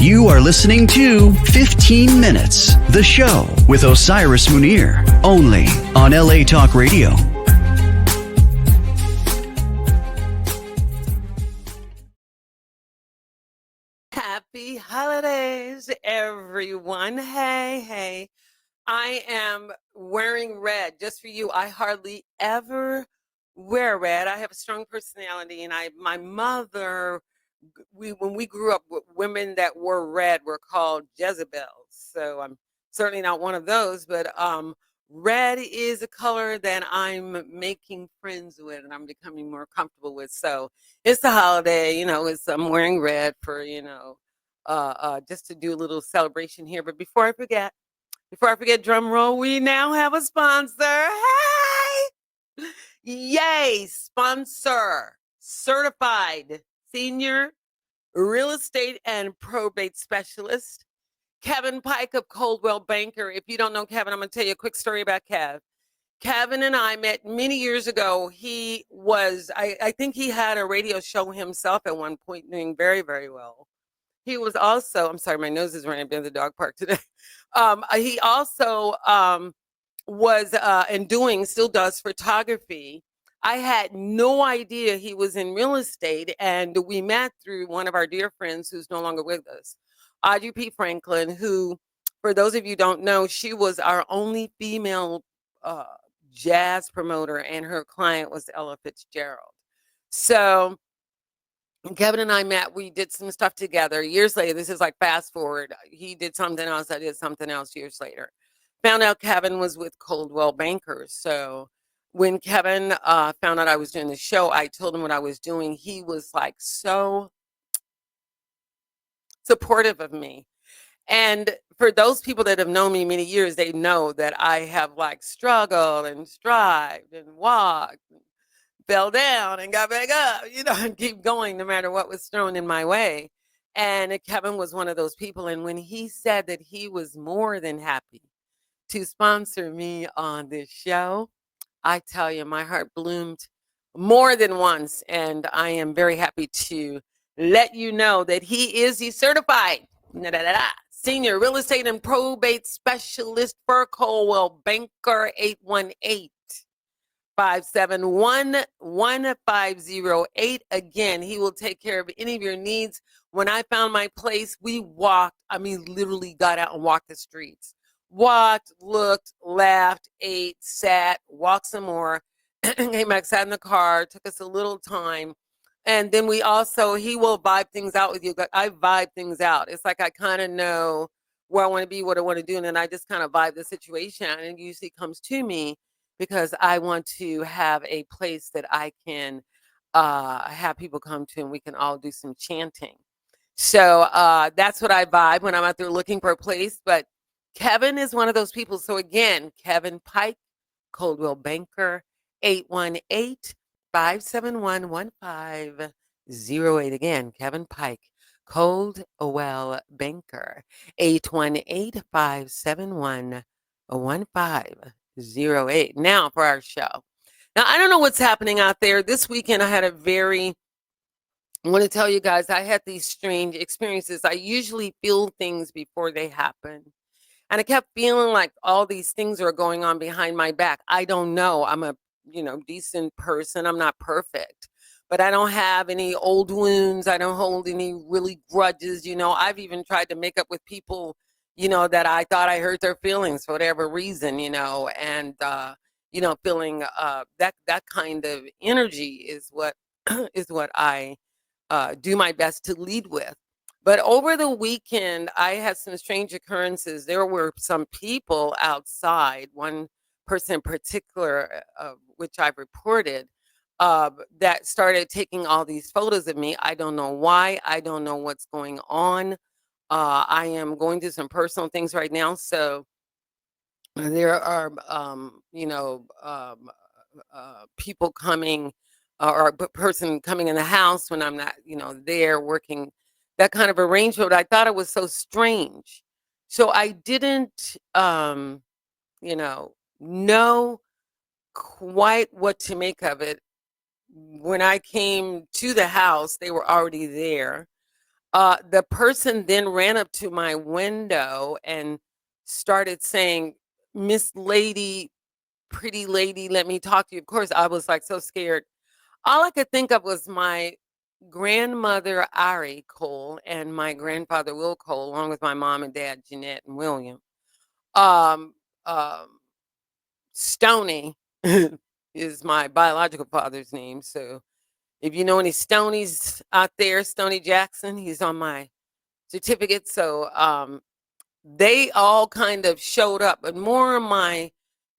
You are listening to 15 Minutes, the show with Osiris Munir, only on LA Talk Radio. Happy holidays, everyone. Hey. I am wearing red just for you. I hardly ever wear red. I have a strong personality, and my mother, when we grew up, women that wore red were called Jezebels. So I'm certainly not one of those, but red is a color that I'm making friends with and I'm becoming more comfortable with. So it's the holiday, I'm wearing red for, just to do a little celebration here. But before I forget, drum roll, we now have a sponsor. Hey! Yay! Sponsor. Certified senior real estate and probate specialist, Kevin Pike of Coldwell Banker. If you don't know Kevin, I'm going to tell you a quick story about Kev. Kevin and I met many years ago. He was, I think he had a radio show himself at one point, doing very, very well. He was also, I'm sorry, my nose is running. I've been to the dog park today. He also was and still does photography. I had no idea he was in real estate, and we met through one of our dear friends who's no longer with us, Audrey P. Franklin, who, for those of you who don't know, she was our only female jazz promoter, and her client was Ella Fitzgerald. So Kevin and I met, we did some stuff together. Years later, this is like fast forward, he did something else, I did something else years later. Found out Kevin was with Coldwell Bankers. So when Kevin found out I was doing the show, I told him what I was doing. He was like so supportive of me. And for those people that have known me many years, they know that I have like struggled and strived and walked, fell down and got back up, and keep going no matter what was thrown in my way. And Kevin was one of those people. And when he said that he was more than happy to sponsor me on this show, I tell you, my heart bloomed more than once. And I am very happy to let you know that he is the certified senior real estate and probate specialist for Coldwell Banker. 818-571-1508. Again, he will take care of any of your needs. When I found my place, we walked, literally got out and walked the streets. Walked, looked, laughed, ate, sat, walked some more, came back, sat in the car, took us a little time. And then he will vibe things out with you. I vibe things out. It's like I kind of know where I want to be, what I want to do. And then I just kind of vibe the situation. And it usually comes to me because I want to have a place that I can have people come to and we can all do some chanting. So that's what I vibe when I'm out there looking for a place. But Kevin is one of those people. So again, Kevin Pike, Coldwell Banker, 818-571-1508. Again, Kevin Pike, Coldwell Banker, 818-571-1508. Now for our show. Now, I don't know what's happening out there. This weekend, I want to tell you guys, I had these strange experiences. I usually feel things before they happen. And I kept feeling like all these things are going on behind my back. I don't know. I'm a, decent person. I'm not perfect. But I don't have any old wounds. I don't hold any really grudges. I've even tried to make up with people, that I thought I hurt their feelings for whatever reason, and, feeling that kind of energy is what is what I do my best to lead with. But over the weekend, I had some strange occurrences. There were some people outside, one person in particular, which I've reported, that started taking all these photos of me. I don't know why. I don't know what's going on. I am going through some personal things right now. So there are, people coming or a person coming in the house when I'm not, there working, that kind of arrangement. I thought it was so strange. So I didn't, know quite what to make of it. When I came to the house, they were already there. The person then ran up to my window and started saying, "Miss Lady, pretty lady, let me talk to you." Of course, I was like so scared. All I could think of was my grandmother, Ari Cole, and my grandfather, Will Cole, along with my mom and dad, Jeanette and William. Um, um, Stony is my biological father's name. So if you know any Stonies out there, Stony Jackson, he's on my certificate. So they all kind of showed up, but more of my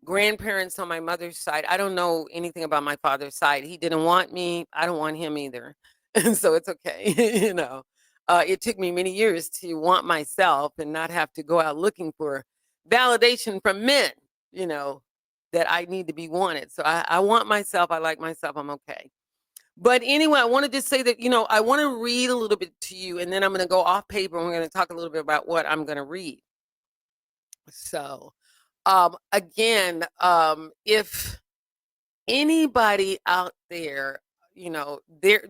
grandparents on my mother's side. I don't know anything about my father's side. He didn't want me. I don't want him either. And so it's okay. It took me many years to want myself and not have to go out looking for validation from men, you know, that I need to be wanted. So I want myself. I like myself. I'm okay. But anyway, I wanted to say that, I want to read a little bit to you, and then I'm going to go off paper and we're going to talk a little bit about what I'm going to read. So, again, if anybody out there,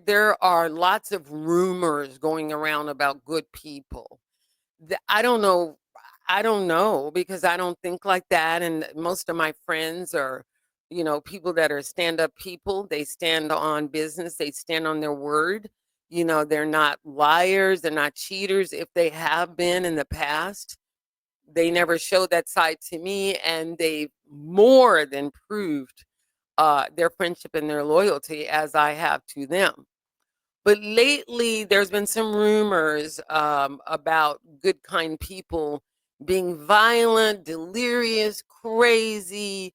there are lots of rumors going around about good people. I don't know. I don't know because I don't think like that. And most of my friends are, people that are stand up people. They stand on business, they stand on their word. They're not liars, they're not cheaters. If they have been in the past, they never showed that side to me, and they more than proved their friendship and their loyalty as I have to them. But lately, there's been some rumors about good, kind people being violent, delirious, crazy,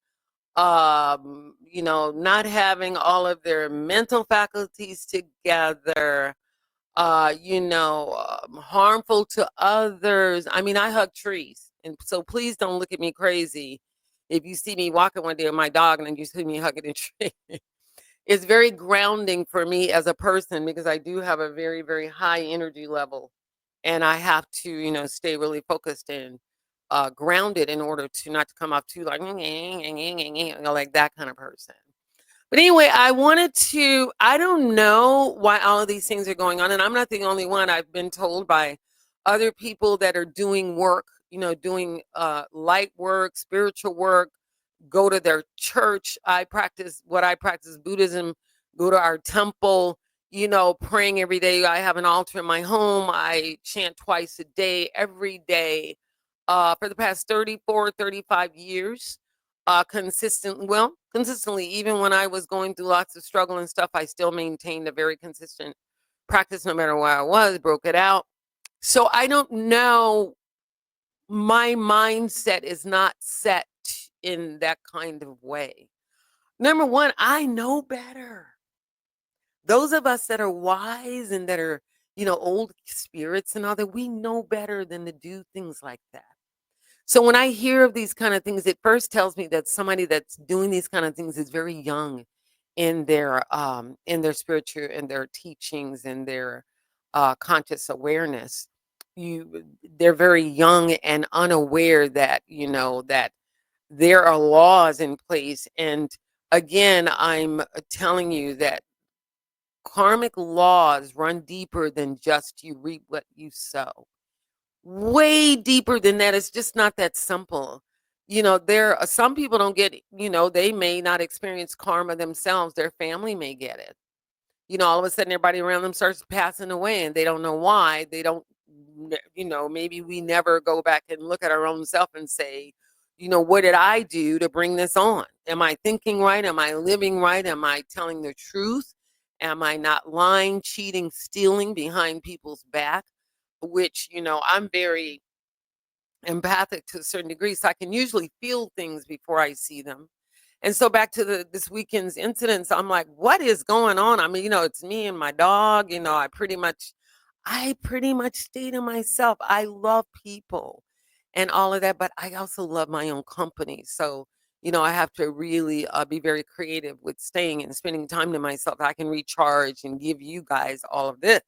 not having all of their mental faculties together, harmful to others. I mean, I hug trees. And so please don't look at me crazy if you see me walking one day with my dog and then you see me hugging a tree. It's very grounding for me as a person because I do have a very, very high energy level. And I have to, stay really focused and grounded in order to not to come off too like, like that kind of person. But anyway, I don't know why all of these things are going on. And I'm not the only one. I've been told by other people that are doing work, doing light work, spiritual work, go to their church. I practice Buddhism, go to our temple, praying every day. I have an altar in my home. I chant twice a day, every day, for the past 34, 35 years consistently, even when I was going through lots of struggle and stuff, I still maintained a very consistent practice no matter where I was, broke it out. So I don't know. My mindset is not set in that kind of way. Number one, I know better. Those of us that are wise and that are, old spirits and all that, we know better than to do things like that. So when I hear of these kind of things, it first tells me that somebody that's doing these kind of things is very young in their spiritual and their teachings and their conscious awareness. They're very young and unaware that that there are laws in place. And again, I'm telling you that karmic laws run deeper than just you reap what you sow, way deeper than that. It's just not that simple. There are some people don't get, they may not experience karma themselves. Their family may get it. All of a sudden everybody around them starts passing away and they don't know why. They don't, maybe we never go back and look at our own self and say, what did I do to bring this on? Am I thinking right? Am I living right? Am I telling the truth? Am I not lying, cheating, stealing behind people's back? Which, I'm very empathic to a certain degree, so I can usually feel things before I see them. And so back to this weekend's incidents, I'm like, what is going on? I mean, it's me and my dog. I pretty much stay to myself. I love people and all of that, but I also love my own company. So, I have to really be very creative with staying and spending time to myself. I can recharge and give you guys all this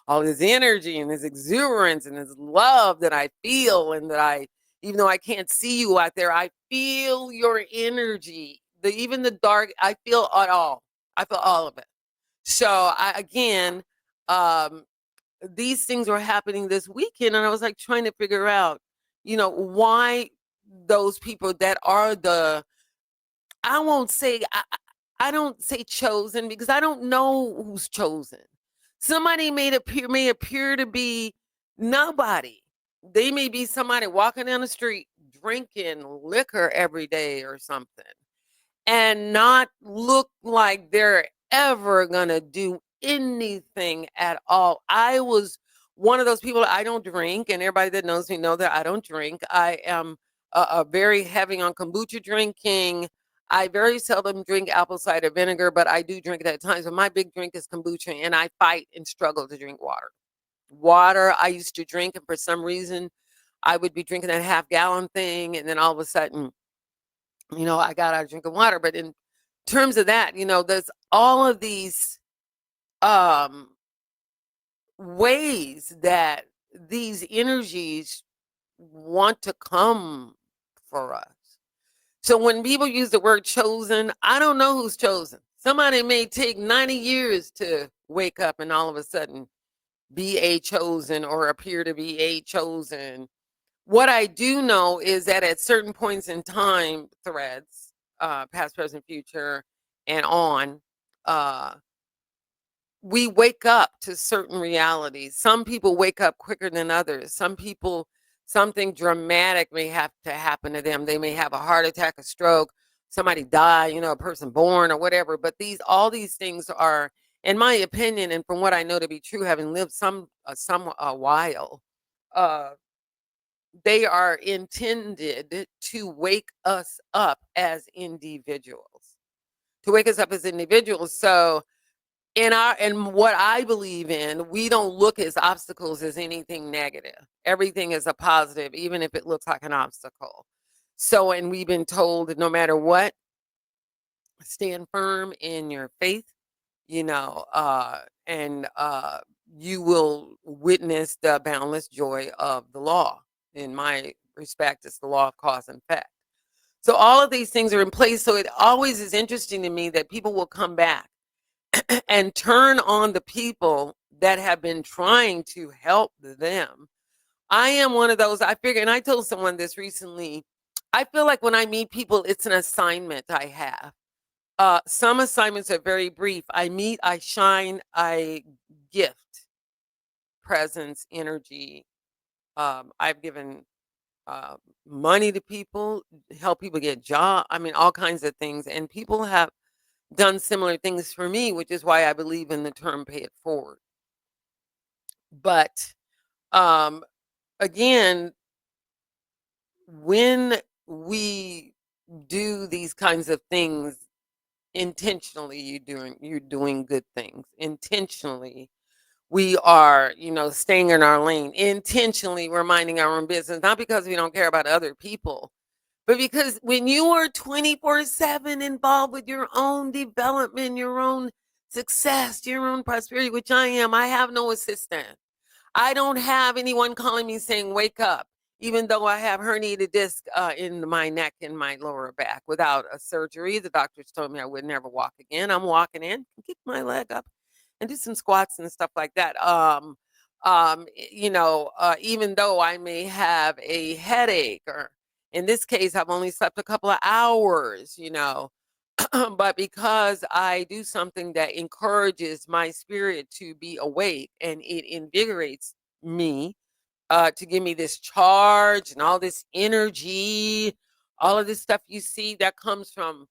energy and this exuberance and this love that I feel, and that even though I can't see you out there, I feel your energy. Even the dark, I feel it all. I feel all of it. So again, um, these things were happening this weekend, and I was like trying to figure out, why those people that are I won't say, I don't say chosen because I don't know who's chosen. Somebody may appear to be nobody. They may be somebody walking down the street drinking liquor every day or something and not look like they're ever gonna do anything at all. I was one of those people. I don't drink, and everybody that knows me know that I don't drink. I am a very heavy on kombucha drinking. I very seldom drink apple cider vinegar, but I do drink it at times. But my big drink is kombucha, and I fight and struggle to drink water. Water I used to drink, and for some reason, I would be drinking that half-gallon thing, and then all of a sudden, I got out of drinking water. But in terms of that, there's all of these um ways that these energies want to come for us. So when people use the word chosen, I don't know who's chosen. Somebody may take 90 years to wake up and all of a sudden be a chosen or appear to be a chosen. What I do know is that at certain points in time threads, past, present, future, and on, uh, we wake up to certain realities. Some people wake up quicker than others. Some people, something dramatic may have to happen to them. They may have a heart attack, a stroke, somebody die, a person born or whatever. But all these things are, in my opinion, and from what I know to be true, having lived some a while, uh, they are intended to wake us up as individuals. To wake us up as individuals. So and what I believe in, we don't look as obstacles as anything negative. Everything is a positive, even if it looks like an obstacle. So, and we've been told that no matter what, stand firm in your faith, and you will witness the boundless joy of the law. In my respect, it's the law of cause and effect. So all of these things are in place. So it always is interesting to me that people will come back and turn on the people that have been trying to help them. I am one of those. I figure, and I told someone this recently. I feel like when I meet people, it's an assignment I have. Some assignments are very brief. I meet, I shine, I gift, presence, energy. I've given money to people, help people get jobs. I mean, all kinds of things. And people have done similar things for me, which is why I believe in the term pay it forward. But um, again, when we do these kinds of things intentionally, you're doing good things. Intentionally, we are, staying in our lane. Intentionally, we're minding our own business, not because we don't care about other people, but because when you are 24/7 involved with your own development, your own success, your own prosperity, which I am, I have no assistant. I don't have anyone calling me saying, wake up, even though I have herniated disc in my neck and my lower back without a surgery. The doctors told me I would never walk again. I'm walking in, kick my leg up and do some squats and stuff like that. Even though I may have a headache, or in this case, I've only slept a couple of hours, but because I do something that encourages my spirit to be awake and it invigorates me, to give me this charge and all this energy, all of this stuff you see that comes from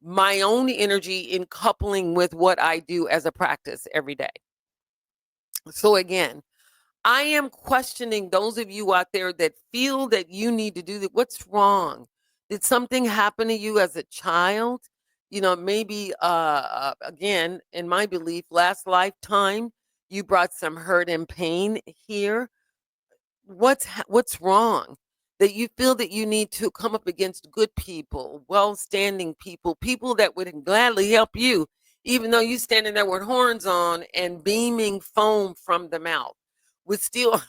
my own energy in coupling with what I do as a practice every day. So again, I am questioning those of you out there that feel that you need to do that. What's wrong? Did something happen to you as a child? Maybe again, in my belief, last lifetime, you brought some hurt and pain here. What's wrong? That you feel that you need to come up against good people, well-standing people, people that would gladly help you, even though you standing there with horns on and beaming foam from the mouth. With still,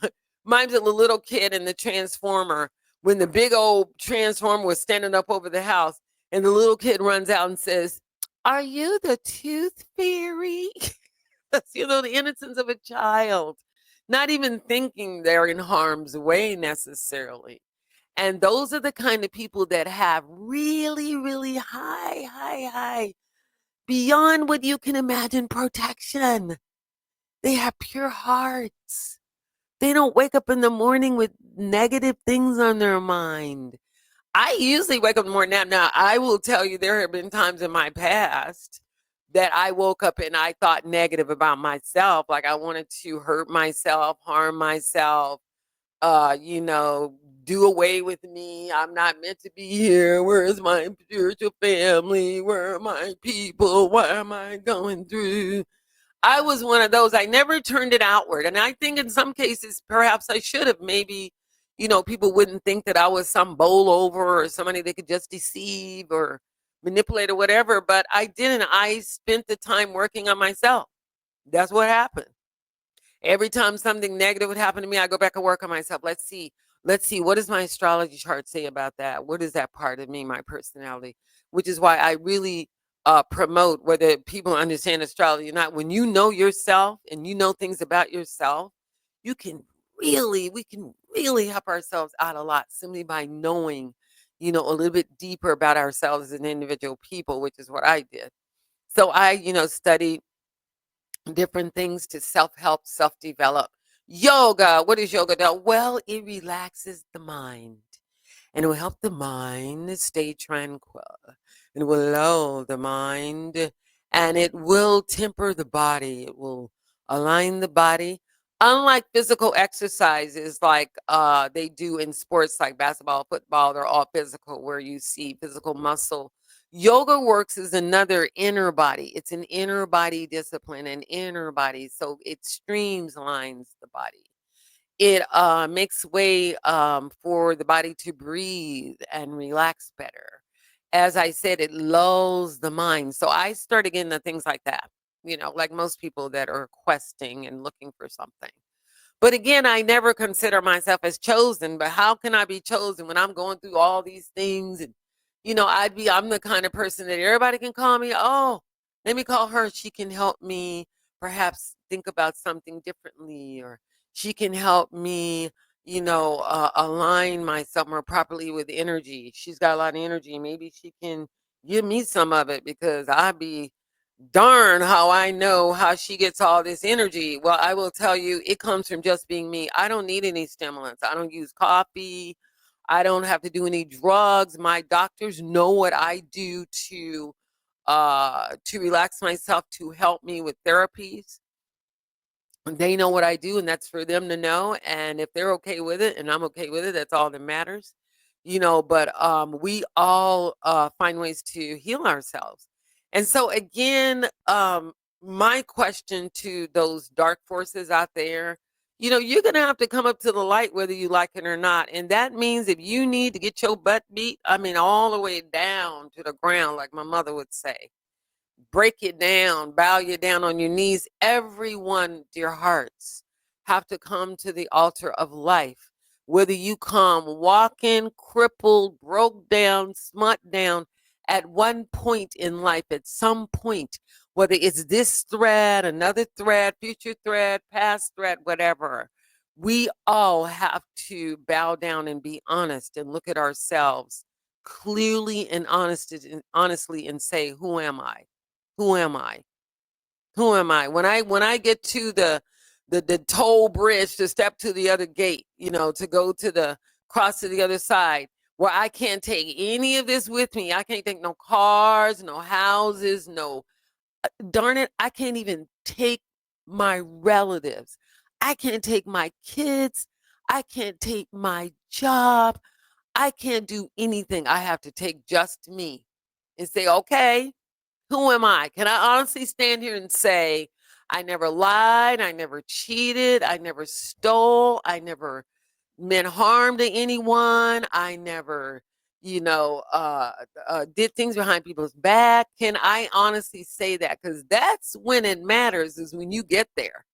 mine's a little kid in the Transformer when the big old Transformer was standing up over the house, and the little kid runs out and says, "Are you the Tooth Fairy?" That's the innocence of a child. not even thinking they're in harm's way necessarily. And those are the kind of people that have really, really high, beyond what you can imagine protection. They have pure hearts. They don't wake up in the morning with negative things on their mind. I usually wake up in the morning now. I will tell you, there have been times in my past that I woke up and I thought negative about myself. Like I wanted to hurt myself, harm myself, you know, do away with me. I'm not meant to be here. Where's my spiritual family? Where are my people? What am I going through? I was one of those. I never turned it outward. And I think in some cases, perhaps I should have. Maybe, you know, people wouldn't think that I was some bowl over or somebody they could just deceive or manipulate or whatever. But I didn't. I spent the time working on myself. That's what happened. Every time something negative would happen to me, I go back and work on myself. Let's see. Let's see. What does my astrology chart say about that? What is that part of me, my personality? Which is why I really promote, whether people understand astrology or not, when you know yourself and you know things about yourself, you can we can really help ourselves out a lot simply by knowing, you know, a little bit deeper about ourselves as an individual people, which is what I did. So I, you know, studied different things to self-help, self-develop. Yoga, what is yoga do? Well, it relaxes the mind and it will help the mind stay tranquil. It will lull the mind and it will temper the body. It will align the body. Unlike physical exercises like they do in sports like basketball, football, they're all physical where you see physical muscle. Yoga works as another inner body. It's an inner body discipline, an inner body. So it streamlines the body. It makes way for the body to breathe and relax better. As I said, it lulls the mind. So I started getting the things like that, you know, like most people that are questing and looking for something. But again, I never consider myself as chosen. But how can I be chosen when I'm going through all these things? And, you know, I'm the kind of person that everybody can call me. Oh, let me call her. She can help me perhaps think about something differently, or she can help me, you know, align myself more properly with energy. She's got a lot of energy. Maybe she can give me some of it because I be darn how I know how she gets all this energy. Well, I will tell you, it comes from just being me. I don't need any stimulants. I don't use coffee. I don't have to do any drugs. My doctors know what I do to relax myself, to help me with therapies. They know what I do, and that's for them to know. And if they're okay with it, and I'm okay with it, that's all that matters, you know. But we all find ways to heal ourselves. And so, again, my question to those dark forces out there, you know, you're going to have to come up to the light whether you like it or not. And that means if you need to get your butt beat, I mean, all the way down to the ground, like my mother would say, break it down, bow you down on your knees. Everyone, dear hearts, have to come to the altar of life. Whether you come walking, crippled, broke down, smut down at one point in life, at some point, whether it's this thread, another thread, future thread, past thread, whatever, we all have to bow down and be honest and look at ourselves clearly and honestly and say, who am I? Who am I? Who am I? When I get to the toll bridge to step to the other gate, you know, to go to the cross to the other side, where I can't take any of this with me. I can't take no cars, no houses, no darn it, I can't even take my relatives. I can't take my kids. I can't take my job. I can't do anything. I have to take just me and say, okay, who am I? Can I honestly stand here and say, I never lied, I never cheated, I never stole, I never meant harm to anyone, I never, you know, did things behind people's back? Can I honestly say that? Because that's when it matters, is when you get there.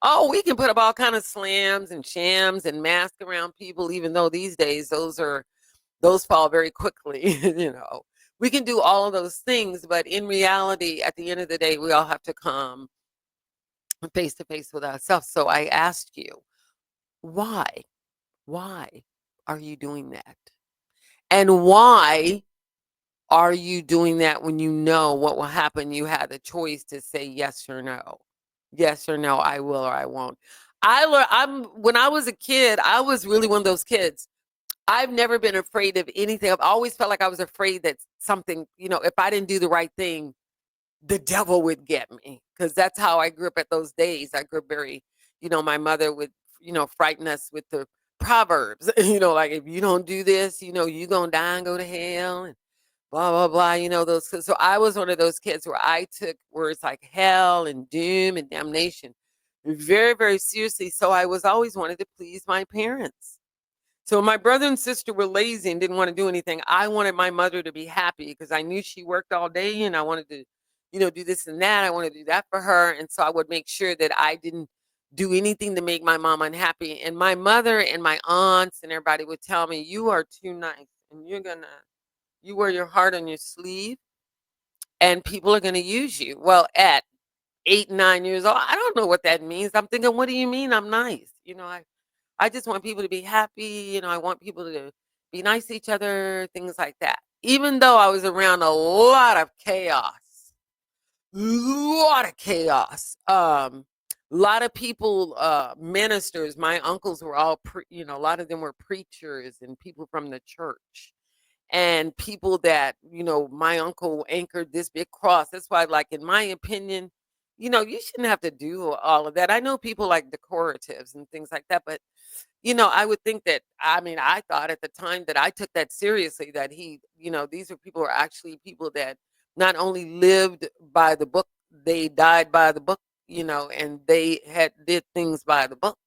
Oh, we can put up all kind of slams and shams and masks around people, even though these days those fall very quickly, you know. We can do all of those things, but in reality, at the end of the day, we all have to come face to face with ourselves. So I asked you, why? Why are you doing that? And why are you doing that when you know what will happen? You had the choice to say yes or no. Yes or no, I will or I won't. When I was a kid, I was really one of those kids. I've never been afraid of anything. I've always felt like I was afraid that something, if I didn't do the right thing, the devil would get me. Because that's how I grew up at those days. I grew up very, my mother would, frighten us with the proverbs, like if you don't do this, you're going to die and go to hell and blah, blah, blah, those. So I was one of those kids where I took words like hell and doom and damnation very, very seriously. So I was always wanted to please my parents. So my brother and sister were lazy and didn't want to do anything. I wanted my mother to be happy because I knew she worked all day and I wanted to, do this and that. I wanted to do that for her. And so I would make sure that I didn't do anything to make my mom unhappy. And my mother and my aunts and everybody would tell me, you are too nice and you wear your heart on your sleeve and people are going to use you. Well, at 8, 9 years old, I don't know what that means. I'm thinking, what do you mean I'm nice? I just want people to be happy. I want people to be nice to each other, things like that. Even though I was around a lot of chaos, a lot of people, ministers, my uncles were all, a lot of them were preachers and people from the church and people that, my uncle anchored this big cross. That's why, like, in my opinion, you shouldn't have to do all of that. I know people like decoratives and things like that, but I would think that, I thought at the time that I took that seriously, that these are people who are actually people that not only lived by the book, they died by the book, and they did things by the book.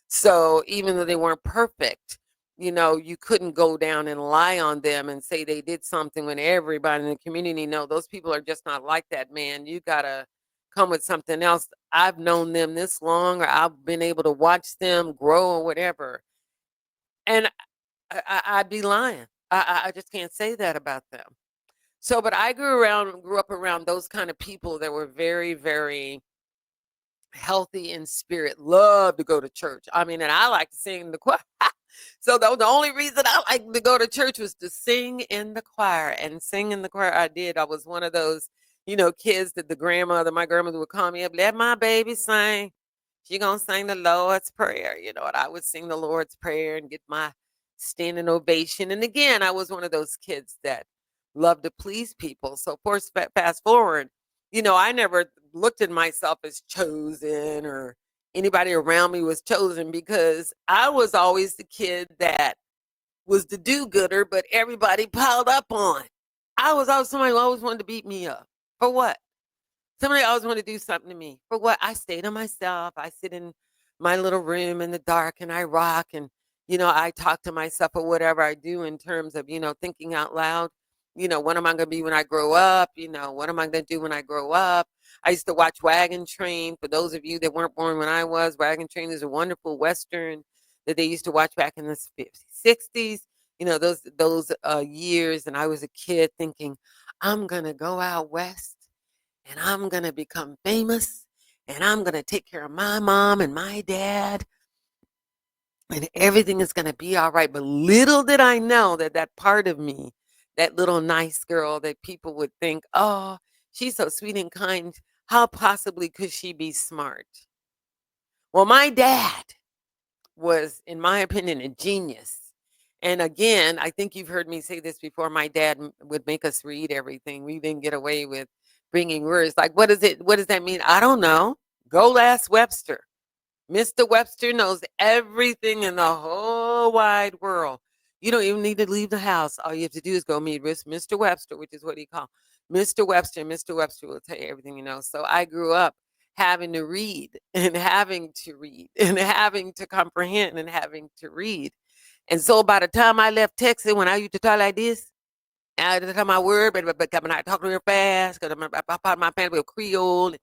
So even though they weren't perfect, you couldn't go down and lie on them and say they did something when everybody in the community know those people are just not like that, man. You gotta come with something else. I've known them this long, or I've been able to watch them grow or whatever. And I'd be lying. I just can't say that about them. So, but I grew up around those kind of people that were very, very healthy in spirit, love to go to church. And I like to sing in the choir. So the only reason I like to go to church was to sing in the choir, and sing in the choir I did. I was one of those, kids that my grandmother would call me up, let my baby sing. She gonna sing the Lord's Prayer, and I would sing the Lord's Prayer and get my standing ovation. And again, I was one of those kids that loved to please people. So of course, fast forward, I never looked at myself as chosen, or anybody around me was chosen, because I was always the kid that was the do-gooder, but everybody piled up on. I was always somebody who always wanted to beat me up. For what? Somebody always wanted to do something to me. For what? I stay to myself. I sit in my little room in the dark and I rock, and I talk to myself, or whatever I do in terms of, thinking out loud. What am I going to be when I grow up? What am I going to do when I grow up? I used to watch Wagon Train. For those of you that weren't born when I was, Wagon Train is a wonderful Western that they used to watch back in the 50s, 60s. Those years, and I was a kid thinking, I'm going to go out west and I'm going to become famous and I'm going to take care of my mom and my dad and everything is going to be all right. But little did I know that that part of me, that little nice girl that people would think, oh, she's so sweet and kind, how possibly could she be smart? Well, my dad was, in my opinion, a genius. And again, I think you've heard me say this before. My dad would make us read everything. We didn't get away with bringing words. Like, what is it? What does that mean? I don't know. Go ask Webster. Mr. Webster knows everything in the whole wide world. You don't even need to leave the house. All you have to do is go meet with Mr. Webster, which is what he called Mr. Webster. Mr. Webster will tell you everything you know. So I grew up having to read and having to read and having to comprehend and having to read. And so by the time I left Texas, when I used to talk like this, I had to tell my word, but when I talk real fast, because I'm part of my family was Creole.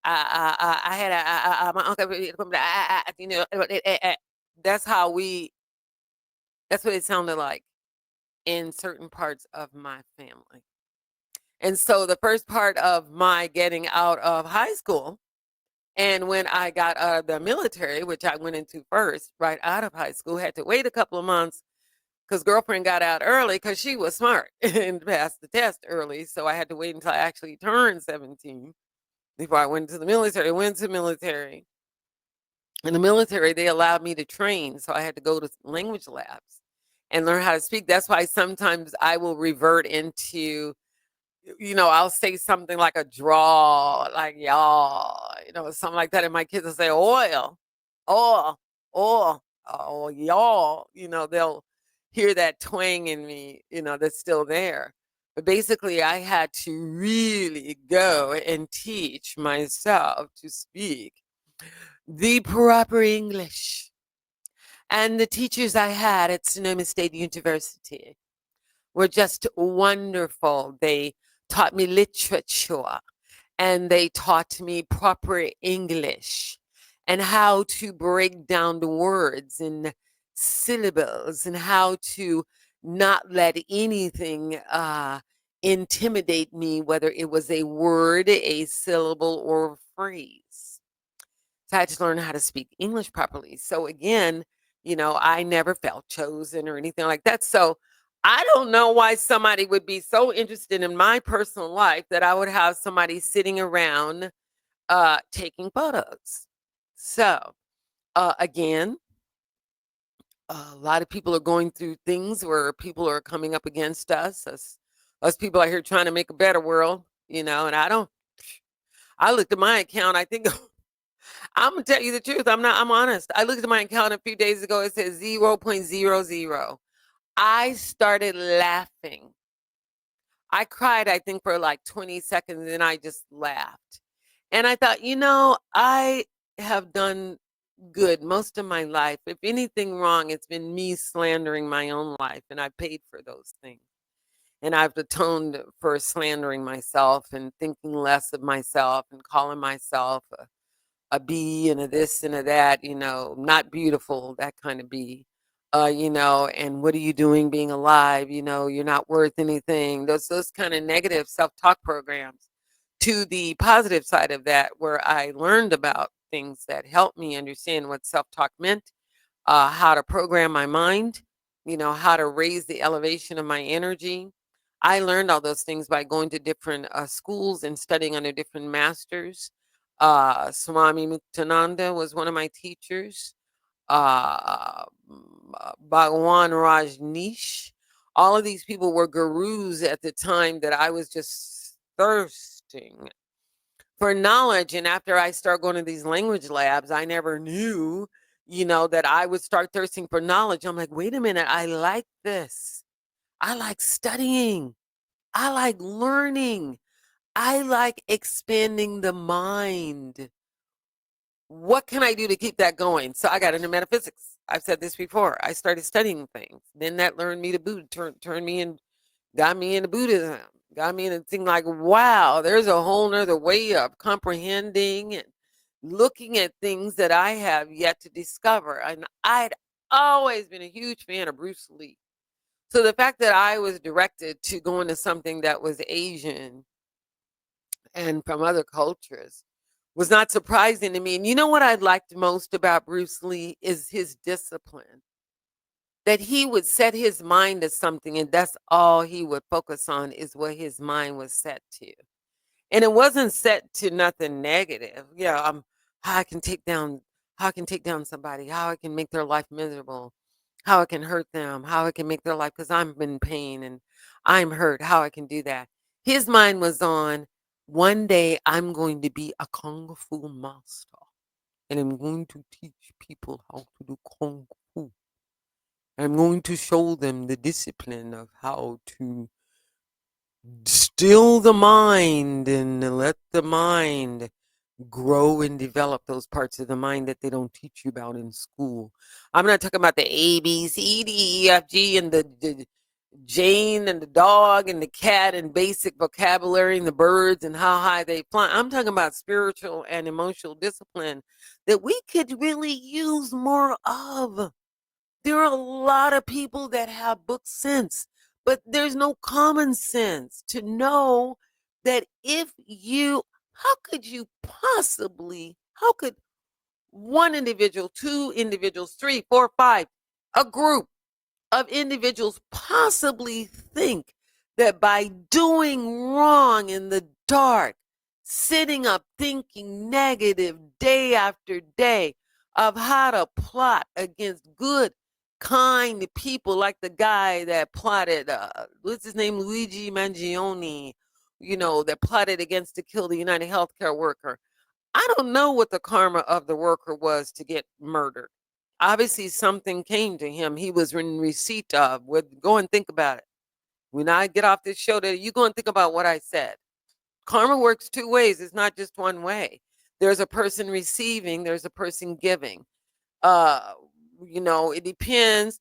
I had my uncle from that's how that's what it sounded like in certain parts of my family. And so the first part of my getting out of high school, And when I got out of the military, which I went into first, right out of high school, had to wait a couple of months because girlfriend got out early because she was smart and passed the test early. So I had to wait until I actually turned 17 before I went to the military. Went to the military. In the military, they allowed me to train, so I had to go to language labs and learn how to speak. That's why sometimes I will revert into, I'll say something like a draw, like y'all, something like that. And my kids will say oil, oil, oil, oh, y'all. They'll hear that twang in me, that's still there. But basically, I had to really go and teach myself to speak the proper English. And the teachers I had at Sonoma State University were just wonderful. They taught me literature and they taught me proper English and how to break down the words and syllables and how to not let anything intimidate me, whether it was a word, a syllable, or a phrase. So I had to learn how to speak English properly. So again, I never felt chosen or anything like that. So I don't know why somebody would be so interested in my personal life that I would have somebody sitting around taking photos. So again, a lot of people are going through things where people are coming up against us. Us people out here trying to make a better world, and I looked at my account, I think I'm gonna tell you the truth. I'm honest. I looked at my account a few days ago. It says 0.00. I started laughing. I cried, I think, for like 20 seconds, and I just laughed. And I thought, I have done good most of my life. If anything wrong, it's been me slandering my own life, and I paid for those things. And I've atoned for slandering myself and thinking less of myself and calling myself a bee and a this and a that, not beautiful, that kind of bee. And what are you doing being alive? You're not worth anything. Those kind of negative self-talk programs. To the positive side of that, where I learned about things that helped me understand what self-talk meant, how to program my mind, how to raise the elevation of my energy. I learned all those things by going to different schools and studying under different masters. Swami Muktananda was one of my teachers. Bhagwan Rajneesh. All of these people were gurus at the time that I was just thirsting for knowledge. And after I started going to these language labs, I never knew, that I would start thirsting for knowledge. I'm like, wait a minute, I like this. I like studying. I like learning. I like expanding the mind. What can I do to keep that going? So I got into metaphysics. I've said this before. I started studying things. Then that learned me to turned me and got me into Buddhism. Got me into thing like, wow, there's a whole nother way of comprehending and looking at things that I have yet to discover. And I'd always been a huge fan of Bruce Lee. So the fact that I was directed to go into something that was Asian and from other cultures was not surprising to me. And you know what I liked most about Bruce Lee is his discipline. That he would set his mind to something, and that's all he would focus on is what his mind was set to. And it wasn't set to nothing negative. How I can take down, how I can take down somebody, how I can make their life miserable, how I can hurt them, how I can make their life because I'm in pain and I'm hurt, how I can do that. His mind was on one day I'm going to be a kung fu master and I'm going to teach people how to do kung fu. I'm going to show them the discipline of how to still the mind and let the mind grow and develop those parts of the mind that they don't teach you about in school. I'm not talking about the A, B, C, D, E, F, G, and the Jane and the dog and the cat and basic vocabulary and the birds and how high they fly. I'm talking about spiritual and emotional discipline that we could really use more of. There are a lot of people that have book sense, but there's no common sense to know that how How could one individual, two individuals, three, four, five, a group of individuals possibly think that by doing wrong in the dark, sitting up thinking negative day after day of how to plot against good, kind people, like the guy that plotted, what's his name, Luigi Mangione, that plotted against to kill the United Healthcare worker. I don't know what the karma of the worker was to get murdered. Obviously, something came to him he was in receipt of. Go and think about it. When I get off this show, you go and think about what I said. Karma works two ways. It's not just one way. There's a person receiving, there's a person giving. Uh, it depends.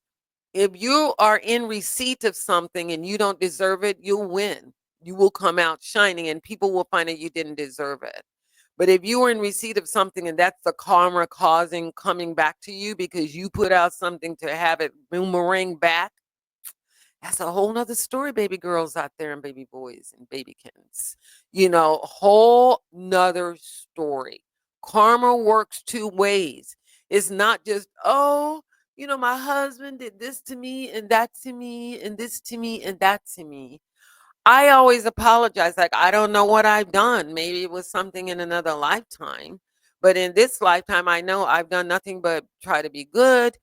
If you are in receipt of something and you don't deserve it, you'll win. You will come out shining and people will find out you didn't deserve it. But if you were in receipt of something and that's the karma coming back to you because you put out something to have it boomerang back, that's a whole nother story, baby girls out there and baby boys and babykins. Whole nother story. Karma works two ways. It's not just, oh, my husband did this to me and that to me and this to me and that to me. I always apologize. Like, I don't know what I've done. Maybe it was something in another lifetime. But in this lifetime, I know I've done nothing but try to be good.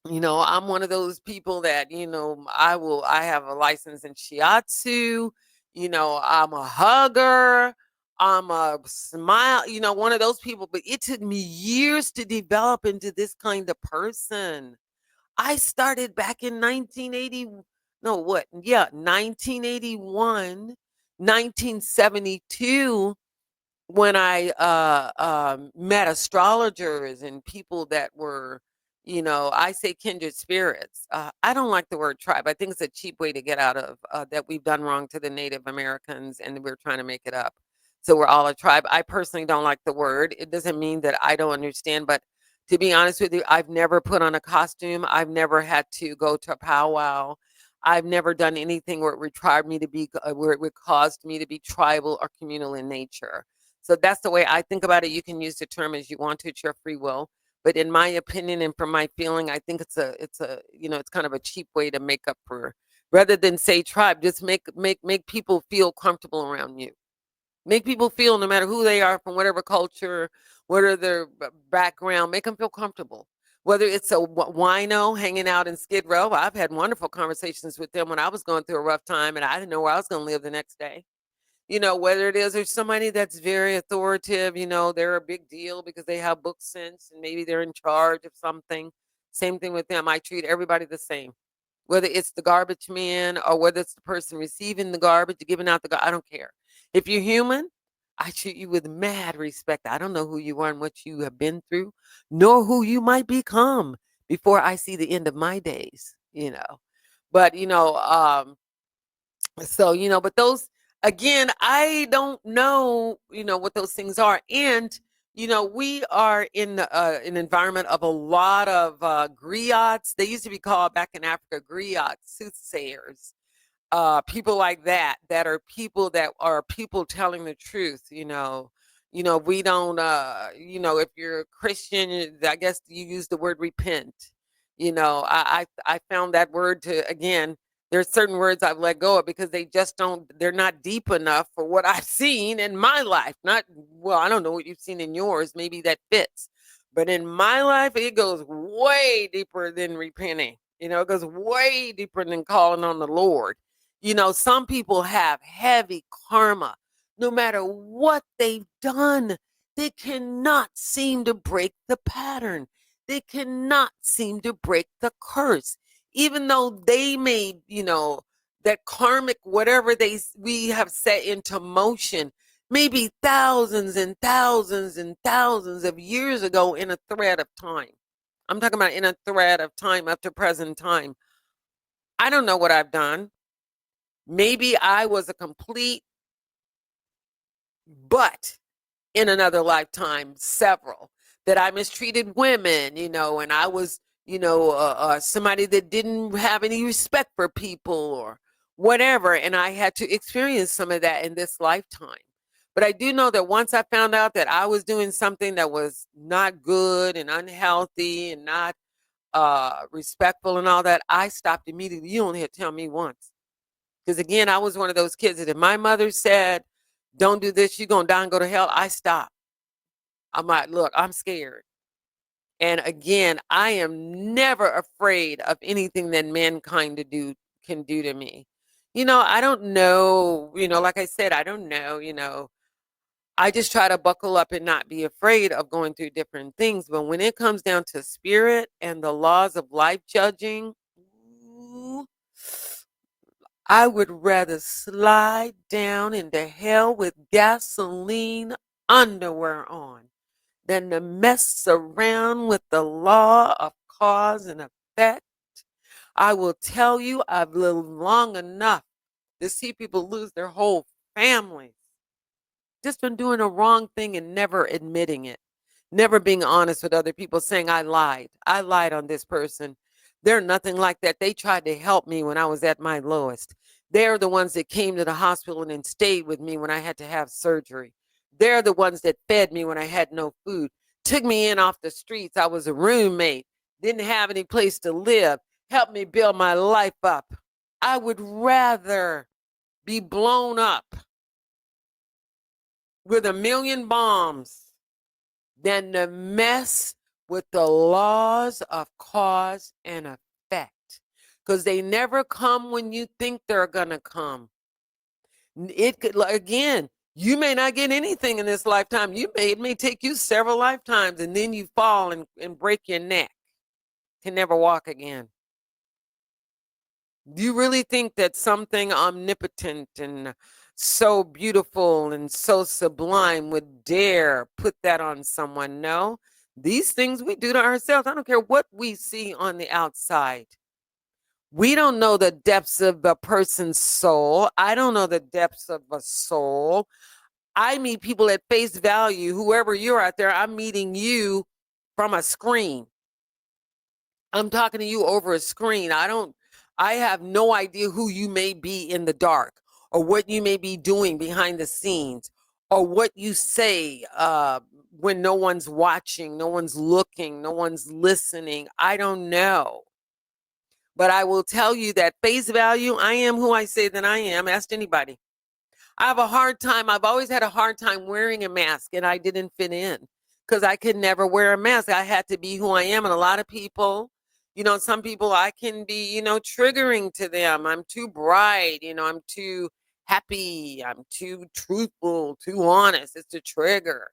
I'm one of those people that, I have a license in shiatsu. I'm a hugger. I'm a smile, one of those people. But it took me years to develop into this kind of person. I started back in 1980. No, what? Yeah, 1981, 1972, when I met astrologers and people that were, I say kindred spirits. I don't like the word tribe. I think it's a cheap way to get out of that we've done wrong to the Native Americans and we're trying to make it up. So we're all a tribe. I personally don't like the word. It doesn't mean that I don't understand, but to be honest with you, I've never put on a costume. I've never had to go to a powwow. I've never done anything where it required me to be, where it would cause me to be tribal or communal in nature. So that's the way I think about it. You can use the term as you want to. It's your free will. But in my opinion and from my feeling, I think it's kind of a cheap way to make up for, rather than say tribe, just make people feel comfortable around you. Make people feel, no matter who they are, from whatever culture, whatever their background, make them feel comfortable. Whether it's a wino hanging out in Skid Row, I've had wonderful conversations with them when I was going through a rough time and I didn't know where I was going to live the next day. Whether it is or somebody that's very authoritative, they're a big deal because they have book sense and maybe they're in charge of something. Same thing with them. I treat everybody the same, whether it's the garbage man or whether it's the person receiving the garbage, giving out the garbage. I don't care. If you're human, I treat you with mad respect. I don't know who you are and what you have been through, nor who you might become before I see the end of my days. But, but those, again, I don't know, what those things are. And, we are in an environment of a lot of griots. They used to be called back in Africa griots, soothsayers, people like that are people telling the truth. We don't, if you're a Christian, I guess you use the word repent. I found that word to, again, there's certain words I've let go of because they're not deep enough for what I've seen in my life. Well, I don't know what you've seen in yours. Maybe that fits. But in my life, it goes way deeper than repenting. It goes way deeper than calling on the Lord. Some people have heavy karma. No matter what they've done, they cannot seem to break the pattern. They cannot seem to break the curse. Even though they may, that karmic, whatever we have set into motion, maybe thousands and thousands and thousands of years ago in a thread of time. I'm talking about in a thread of time up to present time. I don't know what I've done. Maybe I was a complete butt in another lifetime, several, that I mistreated women, and I was, somebody that didn't have any respect for people or whatever. And I had to experience some of that in this lifetime. But I do know that once I found out that I was doing something that was not good and unhealthy and not respectful and all that, I stopped immediately. You only had to tell me once. Because again, I was one of those kids that if my mother said, don't do this, you're going to die and go to hell, I stopped. I'm like, look, I'm scared. And again, I am never afraid of anything that mankind can do to me. I don't know, like I said, I don't know. I just try to buckle up and not be afraid of going through different things. But when it comes down to spirit and the laws of life judging, ooh, I would rather slide down into hell with gasoline underwear on than to mess around with the law of cause and effect. I will tell you, I've lived long enough to see people lose their whole families just from doing a wrong thing and never admitting it, never being honest with other people, saying, I lied. I lied on this person. They're nothing like that. They tried to help me when I was at my lowest. They're the ones that came to the hospital and then stayed with me when I had to have surgery. They're the ones that fed me when I had no food, took me in off the streets. I was a roommate, didn't have any place to live, helped me build my life up. I would rather be blown up with a million bombs than to mess with the laws of cause and effect, because they never come when you think they're going to come. It could, again, you may not get anything in this lifetime. It may take you several lifetimes, and then you fall and break your neck, can never walk again. Do you really think that something omnipotent and so beautiful and so sublime would dare put that on someone? No. These things we do to ourselves. I don't care what we see on the outside. We don't know the depths of a person's soul. I don't know the depths of a soul. I meet people at face value. Whoever you're out there, I'm meeting you from a screen. I'm talking to you over a screen. I have no idea who you may be in the dark or what you may be doing behind the scenes or what you say when no one's watching, no one's looking, no one's listening. I don't know. But I will tell you that face value, I am who I say that I am. Ask anybody. I have a hard time. I've always had a hard time wearing a mask, and I didn't fit in because I could never wear a mask. I had to be who I am. And a lot of people, some people I can be, triggering to them. I'm too bright, I'm too happy, I'm too truthful, too honest. It's a trigger.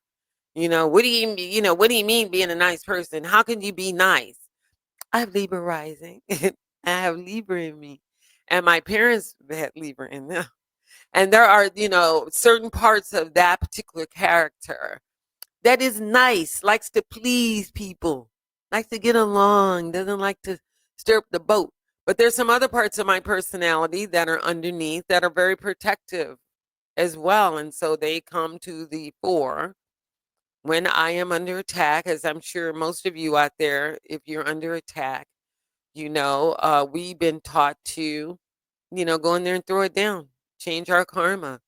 What do you mean being a nice person? How can you be nice? I have Libra rising. I have Libra in me. And my parents had Libra in them. And there are, certain parts of that particular character that is nice, likes to please people, likes to get along, doesn't like to stir up the boat. But there's some other parts of my personality that are underneath that are very protective as well. And so they come to the fore when I am under attack, as I'm sure most of you out there, if you're under attack, we've been taught to, go in there and throw it down, change our karma,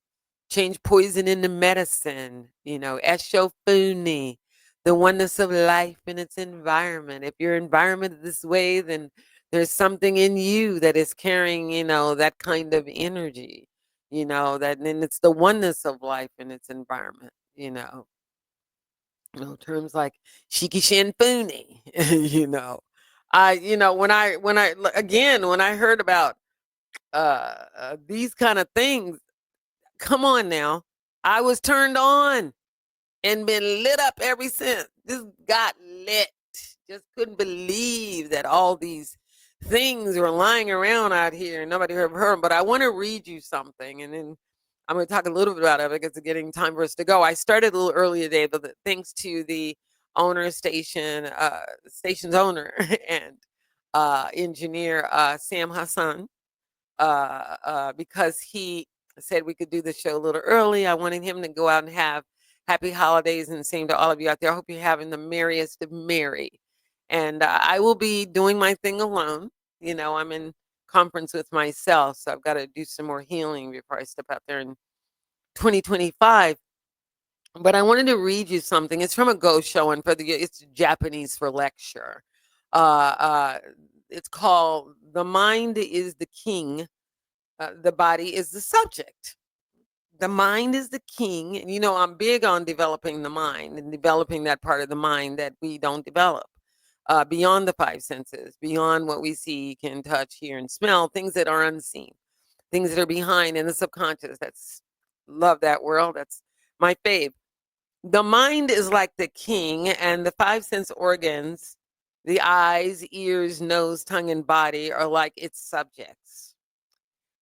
change poison into medicine, Eshofuni, the oneness of life in its environment. If your environment is this way, then there's something in you that is carrying, that kind of energy, that then it's the oneness of life in its environment, terms like Shiki Shinfuni, when I heard about these kind of things, come on now. I was turned on and been lit up ever since. Just got lit. Just couldn't believe that all these things were lying around out here and nobody ever heard them. But I want to read you something, and then I'm going to talk a little bit about it because it's getting time for us to go. I started a little early today, but thanks to the station's owner and engineer Sam Hassan, because he said we could do the show a little early. I wanted him to go out and have happy holidays, and same to all of you out there. I hope you're having the merriest of merry. And I will be doing my thing alone. I'm in conference with myself, so I've got to do some more healing before I step out there in 2025. But I wanted to read you something. It's from a ghost show, and it's Japanese for lecture. Uh, uh, it's called "The Mind is the King, the Body is the Subject." The mind is the king, and I'm big on developing the mind and developing that part of the mind that we don't develop, beyond the five senses, beyond what we see, can touch, hear, and smell, things that are unseen, things that are behind in the subconscious. That's love that world. That's my fave. The mind is like the king, and the five sense organs, the eyes, ears, nose, tongue, and body, are like its subjects.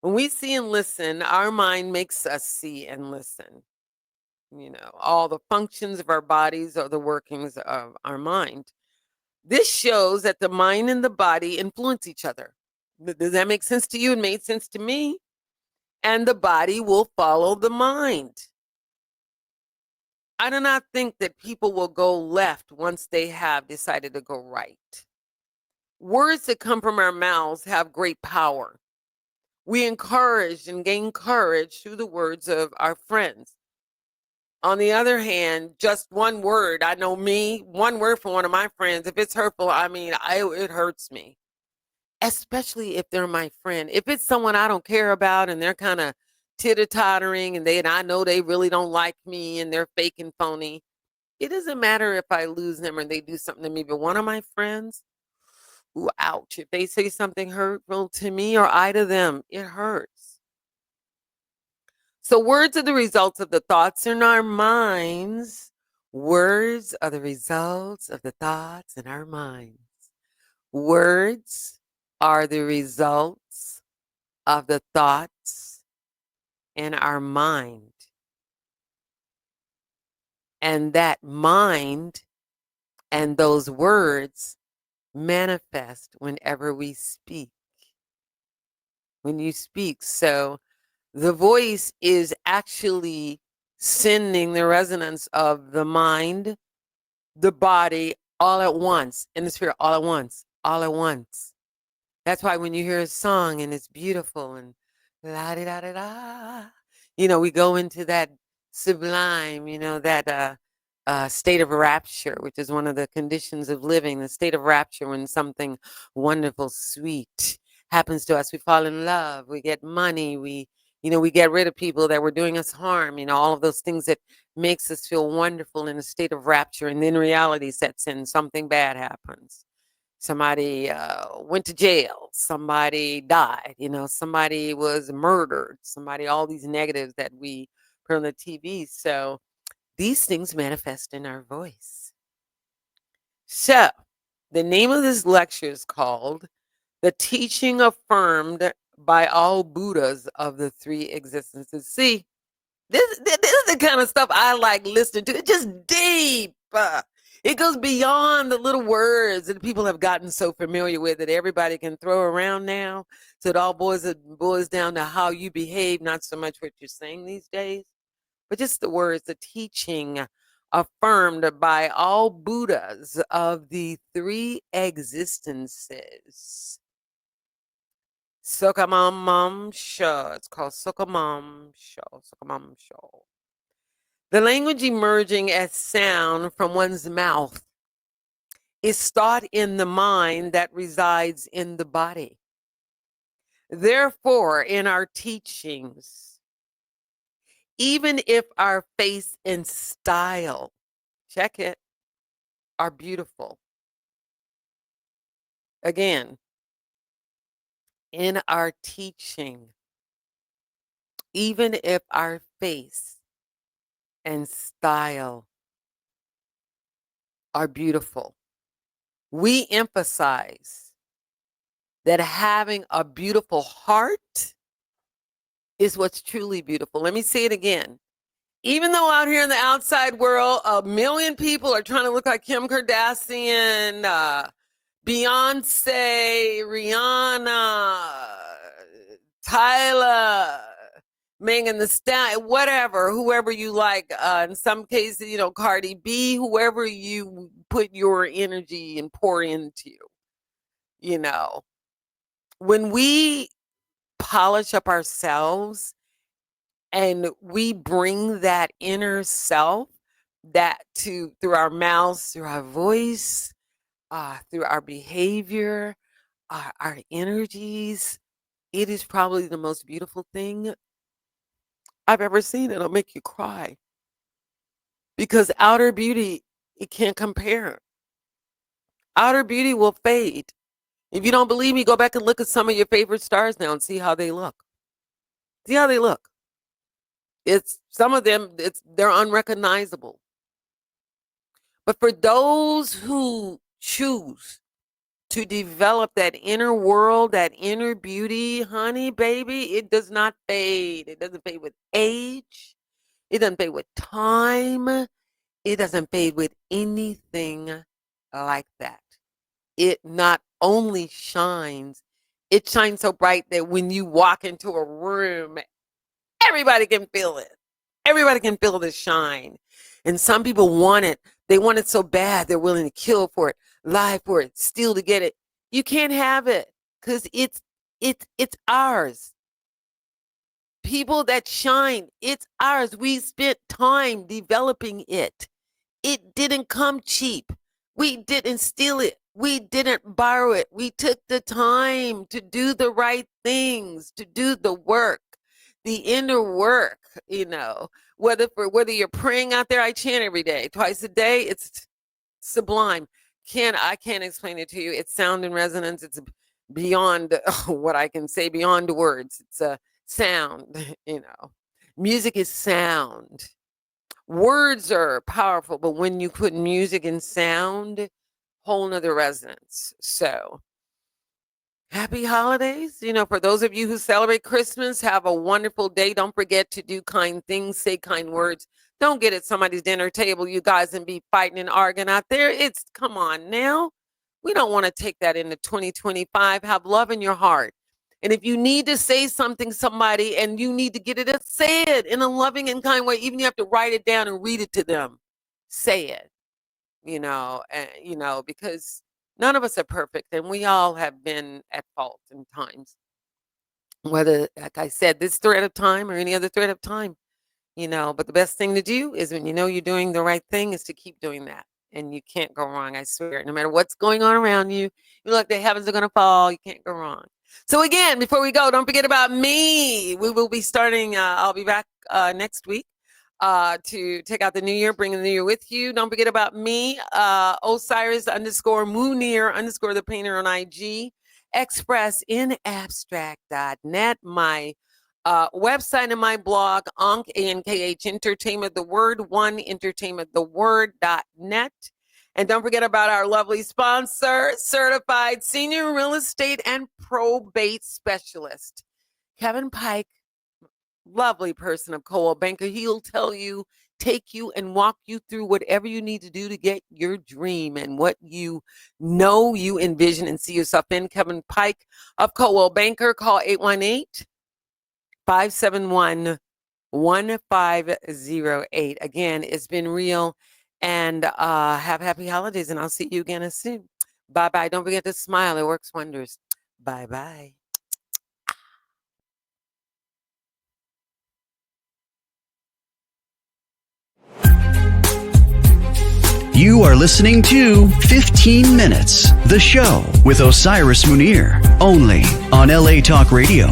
When we see and listen, our mind makes us see and listen. All the functions of our bodies are the workings of our mind. This shows that the mind and the body influence each other. Does that make sense to you? It made sense to me. And the body will follow the mind. I do not think that people will go left once they have decided to go right. Words that come from our mouths have great power. We encourage and gain courage through the words of our friends. On the other hand, just one word, I know me, one word from one of my friends, if it's hurtful, it hurts me, especially if they're my friend. If it's someone I don't care about and they're kind of titter-tottering and I know they really don't like me and they're fake and phony, it doesn't matter if I lose them or they do something to me. But one of my friends, ooh, ouch, if they say something hurtful to me or I to them, it hurts. So words are the results of the thoughts in our minds. Words are the results of the thoughts in our minds. Words are the results of the thoughts in our mind. And that mind and those words manifest whenever we speak. When you speak. So the voice is actually sending the resonance of the mind, the body, all at once, and the spirit all at once, all at once. That's why when you hear a song and it's beautiful and la di da da da, we go into that sublime, that state of rapture, which is one of the conditions of living, the state of rapture when something wonderful, sweet happens to us. We fall in love, we get money, we get rid of people that were doing us harm, all of those things that makes us feel wonderful in a state of rapture. And then reality sets in, something bad happens. Somebody went to jail, somebody died, somebody was murdered, all these negatives that we put on the TV. So these things manifest in our voice. So the name of this lecture is called "The Teaching Affirmed by All Buddhas of the Three Existences." See, this is the kind of stuff I like listening to. It's just deep. It goes beyond the little words that people have gotten so familiar with that everybody can throw around now. So it all boils down to how you behave, not so much what you're saying these days, but just the words, the teaching affirmed by all Buddhas of the three existences. Sokamam Sho. It's called Sokamam Sho. Sokamam Sho. The language emerging as sound from one's mouth is thought in the mind that resides in the body. Therefore, in our teachings, even if our face and style, check it, are beautiful. Again, in our teaching, even if our face and style are beautiful, we emphasize that having a beautiful heart is what's truly beautiful. Let me say it again. Even though out here in the outside world, 1 million people are trying to look like Kim Kardashian, Beyonce, Rihanna, Tyler, Megan Thee Stallion, whatever, whoever you like. In some cases, Cardi B, whoever you put your energy and pour into, when we polish up ourselves and we bring that inner self, that through our mouths, through our voice, through our behavior, our energies. It is probably the most beautiful thing I've ever seen. It'll make you cry because outer beauty, it can't compare. Outer beauty will fade. If you don't believe me, go back and look at some of your favorite stars now and see how they look. See how they look. It's some of them, they're unrecognizable. But for those who choose to develop that inner world, that inner beauty, honey, baby, it does not fade. It doesn't fade with age. It doesn't fade with time. It doesn't fade with anything like that. It not only shines, it shines so bright that when you walk into a room, everybody can feel it. Everybody can feel the shine. And some people want it. They want it so bad, they're willing to kill for it, lie for it, steal to get it. You can't have it because it's ours. People that shine, it's ours. We spent time developing it. It didn't come cheap. We didn't steal it. We didn't borrow it. We took the time to do the right things, to do the work, the inner work, whether you're praying out there. I chant every day, twice a day. It's sublime. I can't explain it to you. It's sound and resonance. It's beyond what I can say, beyond words. It's a sound, Music is sound. Words are powerful, but when you put music and sound, whole nother resonance. So happy holidays. For those of you who celebrate Christmas, have a wonderful day. Don't forget to do kind things, say kind words. Don't get at somebody's dinner table, you guys, and be fighting and arguing out there. Come on now. We don't want to take that into 2025. Have love in your heart. And if you need to say something to somebody and you need to get it, say it in a loving and kind way. Even if you have to write it down and read it to them. Say it, because none of us are perfect and we all have been at fault in times. Whether, like I said, this thread of time or any other thread of time, but the best thing to do is when you're doing the right thing is to keep doing that. And you can't go wrong, I swear. No matter what's going on around you, you look, the heavens are going to fall. You can't go wrong. So again, before we go, don't forget about me. We will be starting, I'll be back next week to take out the new year, bring the new year with you. Don't forget about me, Osiris_Munir_ the painter on IG, expressinabstract.net, my website and my blog, ANKH Entertainment, the word one, entertainment, the word.net. And don't forget about our lovely sponsor, certified senior real estate and probate specialist, Kevin Pike, lovely person of Coldwell Banker. He'll tell you, take you and walk you through whatever you need to do to get your dream and what you envision and see yourself in. Kevin Pike of Coldwell Banker. Call 818-571-1508. Again, it's been real. And have happy holidays, and I'll see you again soon. Bye-bye. Don't forget to smile. It works wonders. Bye-bye. You are listening to 15 Minutes, the show with Osiris Munir, only on LA Talk Radio.